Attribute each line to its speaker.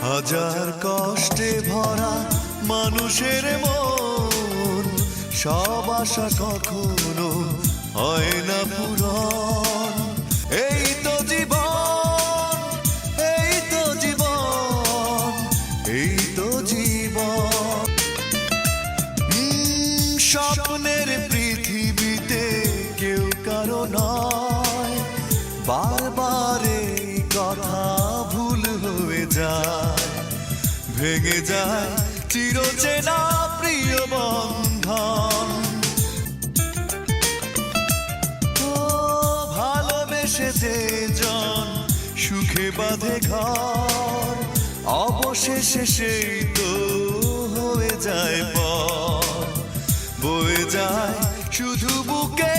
Speaker 1: হাজার কষ্টে ভরা মানুষের মন, সব আশা কখনো হয় না পূরণ। এই তো জীবন, এই তো জীবন, এই তো জীবন। স্বপ্নের পৃথিবীতে কেউ কারো নয়, বারবার এই কথা ভুল হয়ে যায়, ভেঙে যায় চিরচেনা প্রিয় বন্ধন। ও ভালোবেসে যে জন সুখে বাঁধে ঘর, অবশেষে সেই তো হয়ে যায় পর, বয়ে যায় শুধু বুকে